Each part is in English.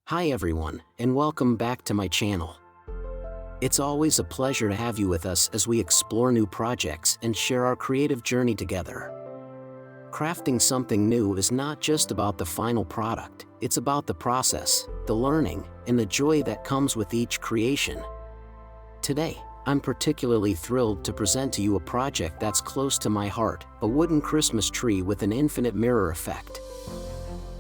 Hi everyone, and welcome back to my channel. It's always a pleasure to have you with us as we explore new projects and share our creative journey together. Crafting something new is not just about the final product, it's about the process, the learning, and the joy that comes with each creation. Today, I'm particularly thrilled to present to you a project that's close to my heart, a wooden Christmas tree with an infinite mirror effect.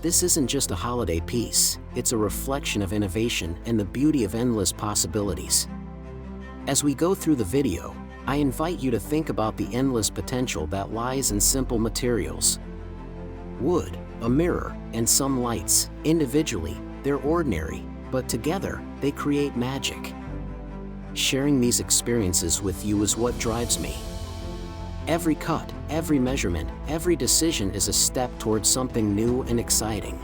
This isn't just a holiday piece, it's a reflection of innovation and the beauty of endless possibilities. As we go through the video, I invite you to think about the endless potential that lies in simple materials. Wood, a mirror, and some lights. Individually, they're ordinary, but together, they create magic. Sharing these experiences with you is what drives me. Every cut, every measurement, every decision is a step towards something new and exciting.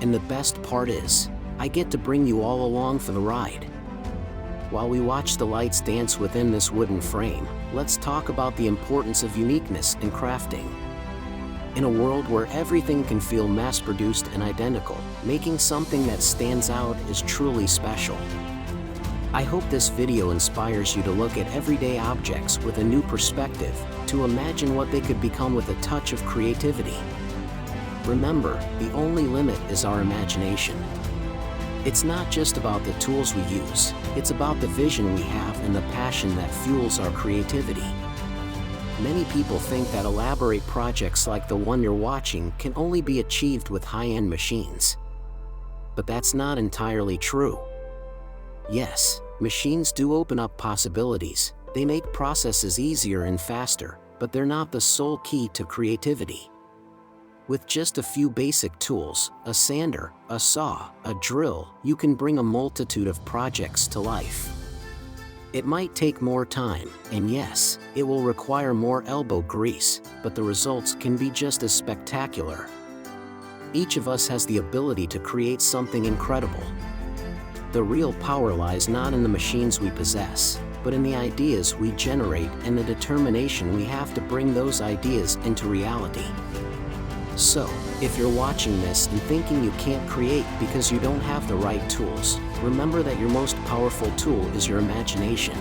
And the best part is, I get to bring you all along for the ride. While we watch the lights dance within this wooden frame, let's talk about the importance of uniqueness in crafting. In a world where everything can feel mass-produced and identical, making something that stands out is truly special. I hope this video inspires you to look at everyday objects with a new perspective, to imagine what they could become with a touch of creativity. Remember, the only limit is our imagination. It's not just about the tools we use, it's about the vision we have and the passion that fuels our creativity. Many people think that elaborate projects like the one you're watching can only be achieved with high-end machines. But that's not entirely true. Yes, machines do open up possibilities, they make processes easier and faster, but they're not the sole key to creativity. With just a few basic tools, a sander, a saw, a drill, you can bring a multitude of projects to life. It might take more time, and yes, it will require more elbow grease, but the results can be just as spectacular. Each of us has the ability to create something incredible. The real power lies not in the machines we possess, but in the ideas we generate and the determination we have to bring those ideas into reality. So, if you're watching this and thinking you can't create because you don't have the right tools, remember that your most powerful tool is your imagination.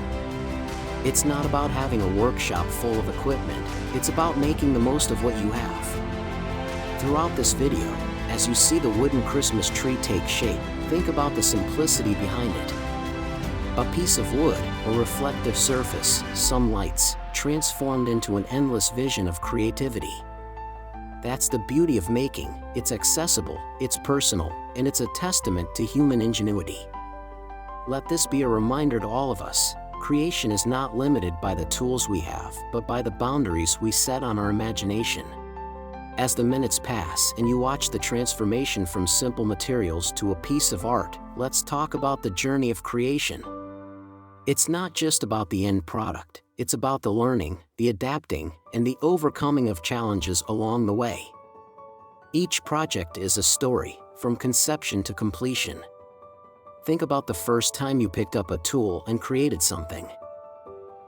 It's not about having a workshop full of equipment, it's about making the most of what you have. Throughout this video, as you see the wooden Christmas tree take shape, think about the simplicity behind it. A piece of wood, a reflective surface, some lights, transformed into an endless vision of creativity. That's the beauty of making. It's accessible, it's personal, and it's a testament to human ingenuity. Let this be a reminder to all of us. Creation is not limited by the tools we have, but by the boundaries we set on our imagination. As the minutes pass and you watch the transformation from simple materials to a piece of art, let's talk about the journey of creation. It's not just about the end product, it's about the learning, the adapting, and the overcoming of challenges along the way. Each project is a story, from conception to completion. Think about the first time you picked up a tool and created something.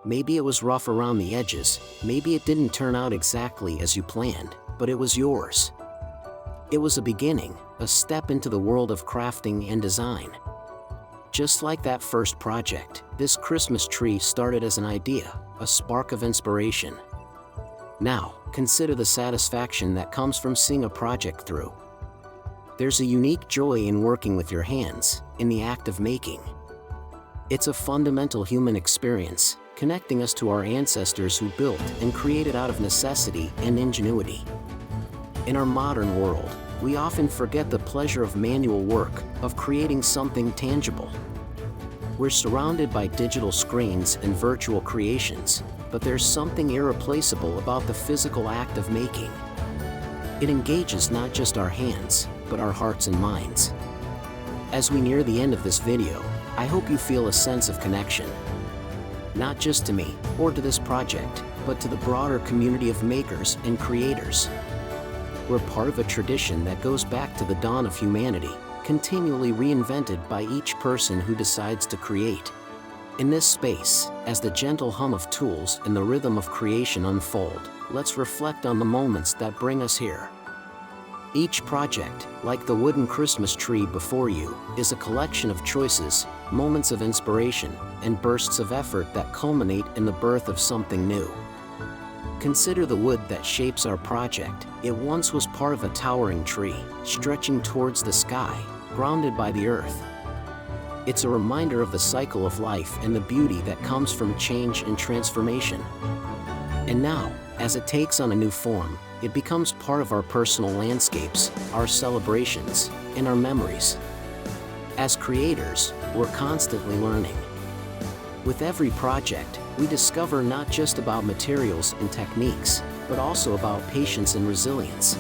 Maybe it was rough around the edges, maybe it didn't turn out exactly as you planned, but it was yours. It was a beginning, a step into the world of crafting and design. Just like that first project, this Christmas tree started as an idea, a spark of inspiration. Now, consider the satisfaction that comes from seeing a project through. There's a unique joy in working with your hands, in the act of making. It's a fundamental human experience, connecting us to our ancestors who built and created out of necessity and ingenuity. In our modern world, we often forget the pleasure of manual work, of creating something tangible. We're surrounded by digital screens and virtual creations, but there's something irreplaceable about the physical act of making. It engages not just our hands, but our hearts and minds. As we near the end of this video, I hope you feel a sense of connection. Not just to me, or to this project, but to the broader community of makers and creators. We're part of a tradition that goes back to the dawn of humanity, continually reinvented by each person who decides to create. In this space, as the gentle hum of tools and the rhythm of creation unfold, let's reflect on the moments that bring us here. Each project, like the wooden Christmas tree before you, is a collection of choices, moments of inspiration, and bursts of effort that culminate in the birth of something new. Consider the wood that shapes our project. It once was part of a towering tree, stretching towards the sky, grounded by the earth. It's a reminder of the cycle of life and the beauty that comes from change and transformation. And now, as it takes on a new form, it becomes part of our personal landscapes, our celebrations, and our memories. As creators, we're constantly learning. With every project, we discover not just about materials and techniques, but also about patience and resilience.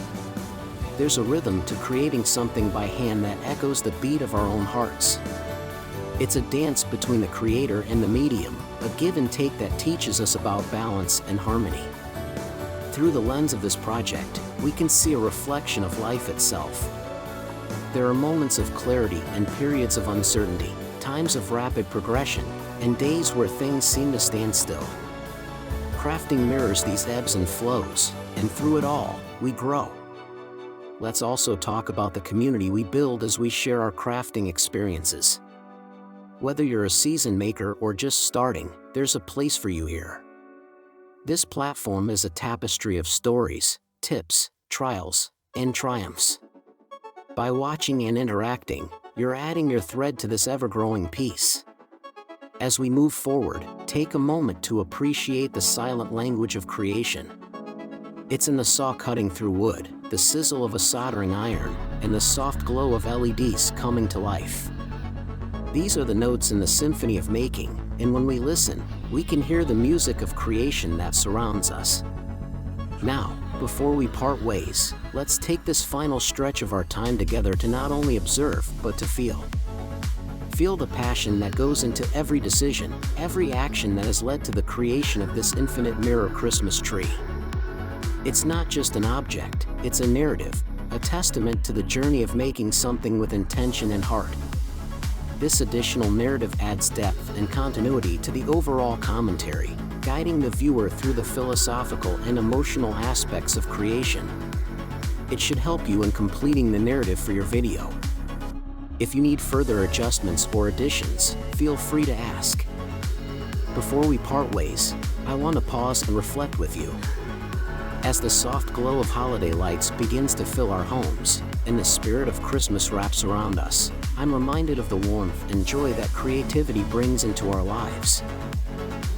There's a rhythm to creating something by hand that echoes the beat of our own hearts. It's a dance between the creator and the medium, a give and take that teaches us about balance and harmony. Through the lens of this project, we can see a reflection of life itself. There are moments of clarity and periods of uncertainty, times of rapid progression, and days where things seem to stand still. Crafting mirrors these ebbs and flows, and through it all, we grow. Let's also talk about the community we build as we share our crafting experiences. Whether you're a seasoned maker or just starting, there's a place for you here. This platform is a tapestry of stories, tips, trials, and triumphs. By watching and interacting, you're adding your thread to this ever-growing piece. As we move forward, take a moment to appreciate the silent language of creation. It's in the saw cutting through wood, the sizzle of a soldering iron, and the soft glow of LEDs coming to life. These are the notes in the symphony of making, and when we listen, we can hear the music of creation that surrounds us. Now, before we part ways, let's take this final stretch of our time together to not only observe, but to feel. Feel the passion that goes into every decision, every action that has led to the creation of this infinite mirror Christmas tree. It's not just an object, it's a narrative, a testament to the journey of making something with intention and heart. This additional narrative adds depth and continuity to the overall commentary, guiding the viewer through the philosophical and emotional aspects of creation. It should help you in completing the narrative for your video. If you need further adjustments or additions, feel free to ask. Before we part ways, I want to pause and reflect with you. As the soft glow of holiday lights begins to fill our homes, and the spirit of Christmas wraps around us, I'm reminded of the warmth and joy that creativity brings into our lives.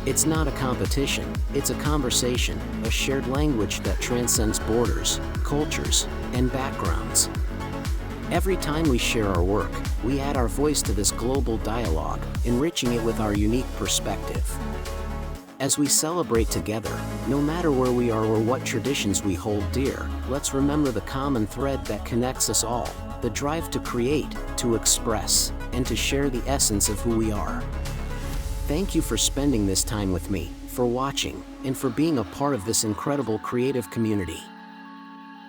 It's not a competition, it's a conversation, a shared language that transcends borders, cultures, and backgrounds. Every time we share our work, we add our voice to this global dialogue, enriching it with our unique perspective. As we celebrate together, no matter where we are or what traditions we hold dear, let's remember the common thread that connects us all, the drive to create, to express, and to share the essence of who we are. Thank you for spending this time with me, for watching, and for being a part of this incredible creative community.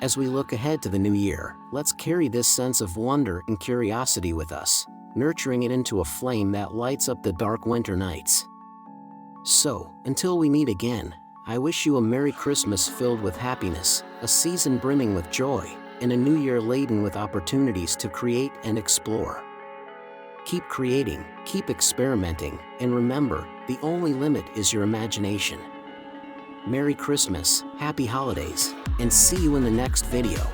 As we look ahead to the new year, let's carry this sense of wonder and curiosity with us, nurturing it into a flame that lights up the dark winter nights. So, until we meet again, I wish you a Merry Christmas filled with happiness, a season brimming with joy, and a new year laden with opportunities to create and explore. Keep creating, keep experimenting, and remember, the only limit is your imagination. Merry Christmas, Happy Holidays, and see you in the next video.